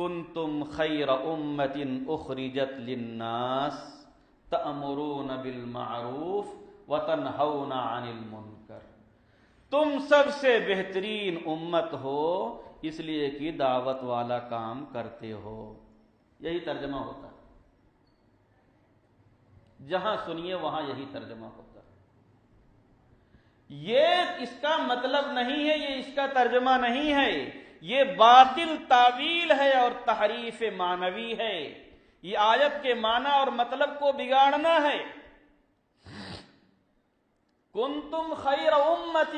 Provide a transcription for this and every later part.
کنتم خیر امۃ اخرجت للناس تأمرون بالمعروف وتنہون عن المنکر، تم سب سے بہترین امت ہو اس لیے کہ دعوت والا کام کرتے ہو. یہی ترجمہ ہوتا ہے، جہاں سنیے وہاں یہی ترجمہ ہوتا ہے. یہ اس کا مطلب نہیں ہے، یہ اس کا ترجمہ نہیں ہے، یہ باطل تعویل ہے اور تحریف معنوی ہے. یہ آیت کے معنی اور مطلب کو بگاڑنا ہے. کنتم خیر امت،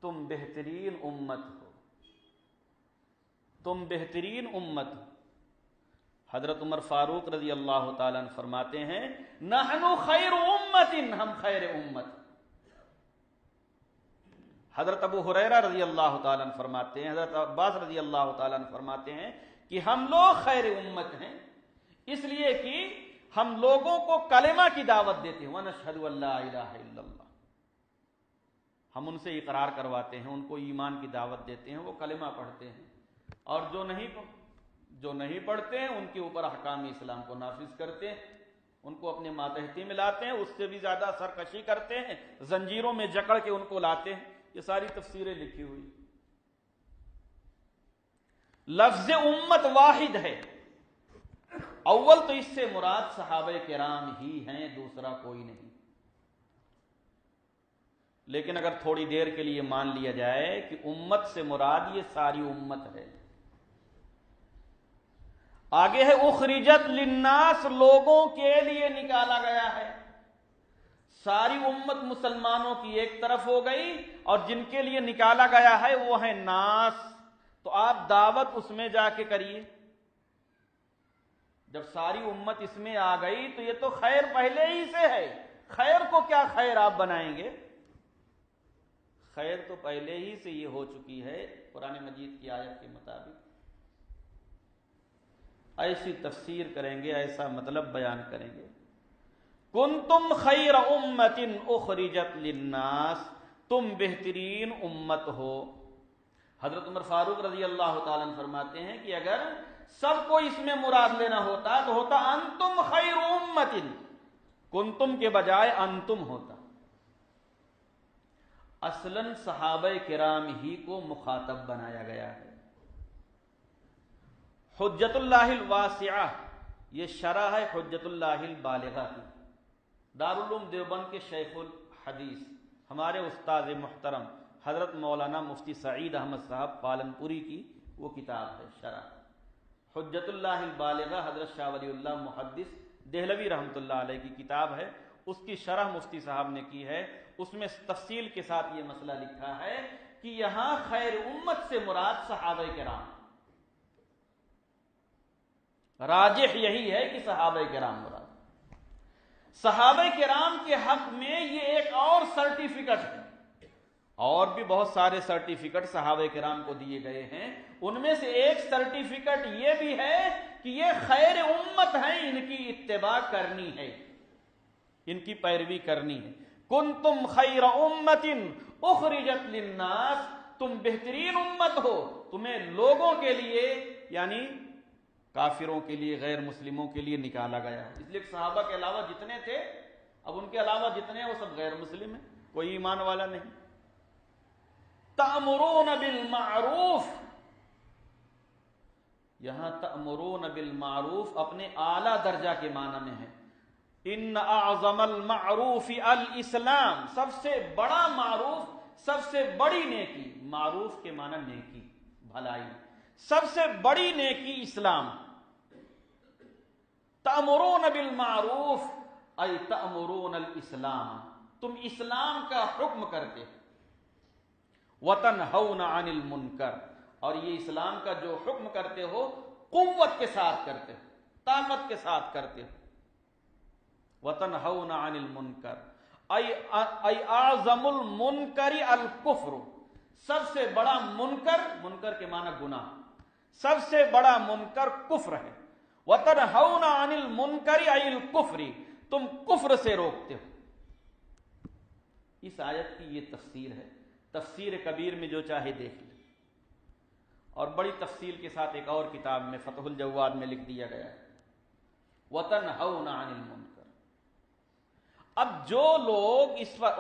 تم بہترین امت ہو، تم بہترین امت ہو. حضرت عمر فاروق رضی اللہ تعالیٰ عنہ فرماتے ہیں نحن خیر امت، ہم خیر امت. حضرت ابو ہریرہ رضی اللہ تعالیٰ عنہ فرماتے ہیں، حضرت عباس رضی اللہ تعالیٰ عنہ فرماتے ہیں کہ ہم لوگ خیر امت ہیں اس لیے کہ ہم لوگوں کو کلمہ کی دعوت دیتے ہیں. وَنَشْهَدُ أَن لَّا إِلَٰهَ إِلَّا اللَّهُ، ہم ان سے اقرار کرواتے ہیں، ان کو ایمان کی دعوت دیتے ہیں، وہ کلمہ پڑھتے ہیں. اور جو نہیں پڑھتے ہیں ان کے اوپر احکام اسلام کو نافذ کرتے ہیں، ان کو اپنے ماتحتی میں لاتے ہیں، اس سے بھی زیادہ سرکشی کرتے ہیں، زنجیروں میں جکڑ کے ان کو لاتے ہیں. یہ ساری تفسیریں لکھی ہوئی. لفظ امت واحد ہے. اول تو اس سے مراد صحابہ کرام ہی ہیں، دوسرا کوئی نہیں. لیکن اگر تھوڑی دیر کے لیے مان لیا جائے کہ امت سے مراد یہ ساری امت ہے. آگے ہے اخرجت للناس، لوگوں کے لیے نکالا گیا ہے. ساری امت مسلمانوں کی ایک طرف ہو گئی اور جن کے لیے نکالا گیا ہے وہ ہے ناس. تو آپ دعوت اس میں جا کے کریے. جب ساری امت اس میں آ گئی تو یہ تو خیر پہلے ہی سے ہے، خیر کو کیا خیر آپ بنائیں گے؟ خیر تو پہلے ہی سے یہ ہو چکی ہے قرآن مجید کی آیت کے مطابق. ایسی تفسیر کریں گے، ایسا مطلب بیان کریں گے. کنتم خیر امت اخرجت للناس، تم بہترین امت ہو. حضرت عمر فاروق رضی اللہ تعالیٰ عنہ فرماتے ہیں کہ اگر سب کو اس میں مراد لینا ہوتا تو ہوتا انتم خیر امت، کنتم کے بجائے انتم ہوتا. اصلاً صحابہ کرام ہی کو مخاطب بنایا گیا ہے. حجت اللہ الواسعہ، یہ شرح ہے حجت اللہ البالغہ کی. دارالعلوم دیوبند کے شیخ الحدیث ہمارے استاد محترم حضرت مولانا مفتی سعید احمد صاحب پالنپوری کی وہ کتاب ہے شرح حجت اللہ البالغہ. حضرت شاہ ولی اللہ محدث دہلوی رحمۃ اللہ علیہ کی کتاب ہے، اس کی شرح مفتی صاحب نے کی ہے. اس میں تفصیل کے ساتھ یہ مسئلہ لکھا ہے کہ یہاں خیر امت سے مراد صحابہ کرام. راجح یہی ہے کہ صحابہ کرام مراد. صحابہ کرام کے حق میں یہ ایک اور سرٹیفکیٹ ہے. اور بھی بہت سارے سرٹیفکیٹ صحابہ کرام کو دیے گئے ہیں. ان میں سے ایک سرٹیفکیٹ یہ بھی ہے کہ یہ خیر امت ہیں، ان کی اتباع کرنی ہے، ان کی پیروی کرنی ہے. کنتم خیر امت اخرجت للناس، تم بہترین امت ہو، تمہیں لوگوں کے لیے یعنی کافروں کے لیے، غیر مسلموں کے لیے نکالا گیا ہے. اس لیے صحابہ کے علاوہ جتنے تھے، اب ان کے علاوہ جتنے ہیں وہ سب غیر مسلم ہیں، کوئی ایمان والا نہیں. تأمرون بالمعروف، یہاں تأمرون بالمعروف اپنے اعلیٰ درجہ کے معنی میں ہے. ان اعظم المعروف الاسلام، سب سے بڑا معروف، سب سے بڑی نیکی. معروف کے معنی نیکی، بھلائی. سب سے بڑی نیکی اسلام. تأمرون بالمعروف ای تأمرون الاسلام، تم اسلام کا حکم کرتے ہو. وتنہون عن المنکر، اور یہ اسلام کا جو حکم کرتے ہو قوت کے ساتھ کرتے ہو، طاقت کے ساتھ کرتے ہو. وتنہون عن المنکر ای اعظم المنکر الکفر، سب سے بڑا منکر، منکر کے معنی گناہ، سب سے بڑا منکر کفر ہے. وتنہون عن المنکر ای الکفر، تم کفر سے روکتے ہو. اس آیت کی یہ تفسیر ہے. تفسیر کبیر میں جو چاہے دیکھ لیں. اور بڑی تفصیل کے ساتھ ایک اور کتاب میں فتح الجواد میں لکھ دیا گیا ہے وَتَنْهَوْنَ عَنِ الْمُنْكَرِ۔ اب جو لوگ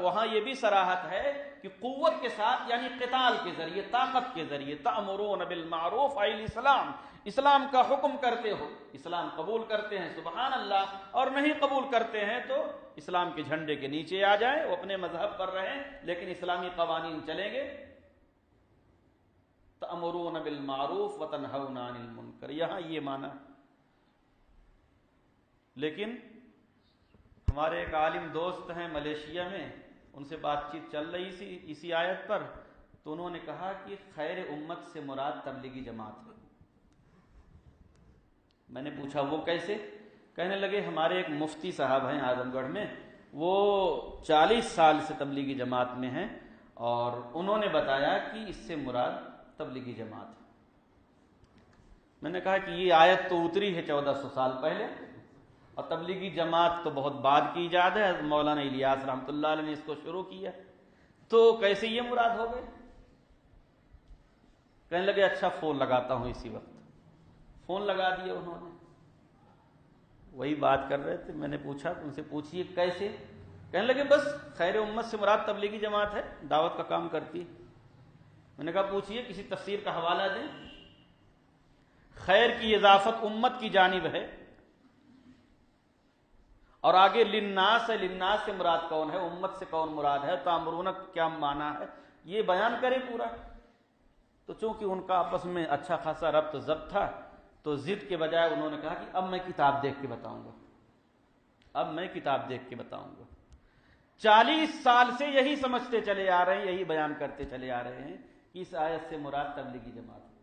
وہاں یہ بھی صراحت ہے کہ قوت کے ساتھ یعنی قتال کے ذریعے، طاقت کے ذریعے، تأمرون بالمعروف ای الاسلام، اسلام کا حکم کرتے ہو، اسلام قبول کرتے ہیں سبحان اللہ، اور نہیں قبول کرتے ہیں تو اسلام کے جھنڈے کے نیچے آ جائیں، وہ اپنے مذہب پر رہیں لیکن اسلامی قوانین چلیں گے۔ تأمرون بالمعروف وتنہون عن المنکر، یہاں یہ معنی۔ لیکن ہمارے ایک عالم دوست ہیں ملیشیا میں، ان سے بات چیت چل رہی تھی اسی آیت پر، تو انہوں نے کہا کہ خیر امت سے مراد تبلیغی جماعت ہے۔ میں نے پوچھا وہ کیسے؟ کہنے لگے ہمارے ایک مفتی صاحب ہیں اعظم گڑھ میں، وہ 40 سال سے تبلیغی جماعت میں ہیں، اور انہوں نے بتایا کہ اس سے مراد تبلیغی جماعت ہے۔ میں نے کہا کہ یہ آیت تو اتری ہے 1400 سال پہلے، اور تبلیغی جماعت تو بہت بعد کی ایجاد ہے، مولانا الیاس رحمۃ اللہ علیہ نے اس کو شروع کیا، تو کیسے یہ مراد ہو گئے؟ کہنے لگے اچھا فون لگاتا ہوں اسی وقت۔ فون لگا دیا انہوں نے، وہی بات کر رہے تھے۔ میں نے پوچھا ان سے پوچھیے کیسے؟ کہنے لگے بس خیر امت سے مراد تبلیغی جماعت ہے، دعوت کا کام کرتی ہے۔ میں نے کہا پوچھیے کسی تفسیر کا حوالہ دیں۔ خیر کی اضافت امت کی جانب ہے، اور آگے للناس ہے، للناس سے مراد کون ہے، امت سے کون مراد ہے، تامرون کیا معنی ہے، یہ بیان کریں پورا۔ تو چونکہ ان کا آپس میں اچھا خاصا ربط ضبط تھا، تو ضد کے بجائے انہوں نے کہا کہ اب میں کتاب دیکھ کے بتاؤں گا، اب میں کتاب دیکھ کے بتاؤں گا۔ 40 سال سے یہی سمجھتے چلے آ رہے ہیں، یہی بیان کرتے چلے آ رہے ہیں کہ اس آیت سے مراد تبلیغی جماعت ہے۔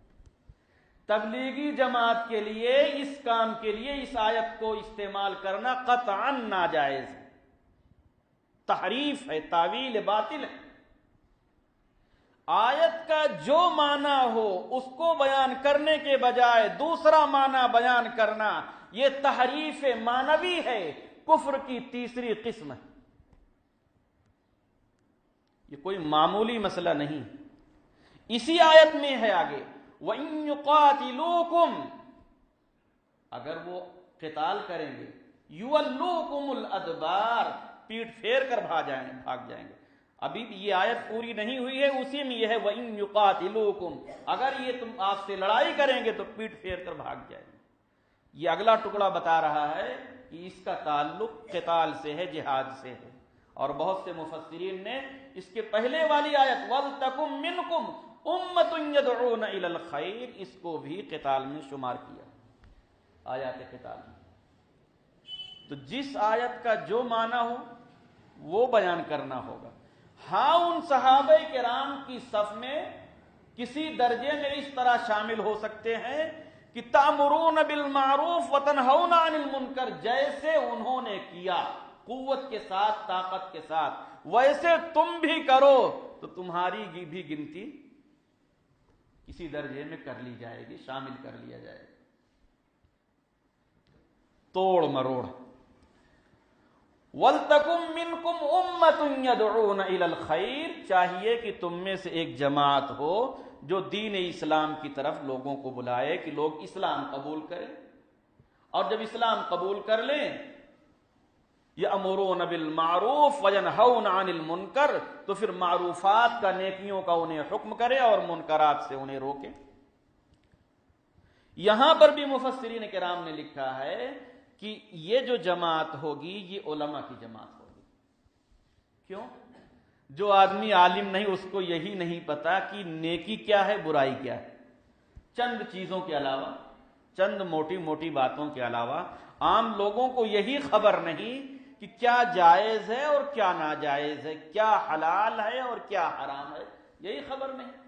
تبلیغی جماعت کے لیے، اس کام کے لیے اس آیت کو استعمال کرنا قطعا ناجائز ہے، تحریف ہے، تاویل باطل ہے۔ آیت کا جو معنی ہو اس کو بیان کرنے کے بجائے دوسرا معنی بیان کرنا، یہ تحریف معنوی ہے، کفر کی تیسری قسم ہے۔ یہ کوئی معمولی مسئلہ نہیں۔ اسی آیت میں ہے آگے وَإِن يُقَاتِلُوكُمْ، اگر وہ قتال کریں گے، يُوَلُّوكُمُ الْأَدْبَارِ، پیٹ پھیر کر بھاگ جائیں گے۔ ابھی بھی یہ آیت پوری نہیں ہوئی ہے، اسی میں یہ ہے وَإِن يُقَاتِلُوكُمْ، اگر یہ تم آپ سے لڑائی کریں گے تو پیٹ پھیر کر بھاگ جائیں گے۔ یہ اگلا ٹکڑا بتا رہا ہے کہ اس کا تعلق قتال سے ہے، جہاد سے ہے، اور بہت سے مفسرین نے اس کے پہلے والی آیت وَلْتَكُمْ مِنْكُمْ أُمَّةٌ يَدْعُونَ إِلَى الْخَيْرِ، اس کو بھی قتال میں شمار کیا، آیات قتال میں۔ تو جس آیت کا جو معنی ہو وہ بیان کرنا ہوگا۔ ہاں ان صحابہ کرام کی صف میں کسی درجے میں اس طرح شامل ہو سکتے ہیں کہ تأمرون بالمعروف وتنہون عن المنکر، جیسے انہوں نے کیا قوت کے ساتھ، طاقت کے ساتھ، ویسے تم بھی کرو، تو تمہاری بھی گنتی کسی درجے میں کر لی جائے گی، شامل کر لیا جائے گا۔ توڑ مروڑ وَلْتَكُمْ مِنْكُمْ أُمَّةٌ يَدْعُونَ إِلَى الْخَيْرِ، چاہیے کہ تم میں سے ایک جماعت ہو جو دین اسلام کی طرف لوگوں کو بلائے کہ لوگ اسلام قبول کریں، اور جب اسلام قبول کر لیں یأمرون بالمعروف وینہون عن المنکر، تو پھر معروفات کا، نیکیوں کا انہیں حکم کرے اور منکرات سے انہیں روکے۔ یہاں پر بھی مفسرین کرام نے لکھا ہے کہ یہ جو جماعت ہوگی یہ علماء کی جماعت ہوگی۔ کیوں؟ جو آدمی عالم نہیں اس کو یہی نہیں پتا کہ نیکی کیا ہے، برائی کیا ہے، چند چیزوں کے علاوہ، چند موٹی موٹی باتوں کے علاوہ عام لوگوں کو یہی خبر نہیں کہ کیا جائز ہے اور کیا ناجائز ہے، کیا حلال ہے اور کیا حرام ہے، یہی خبر نہیں۔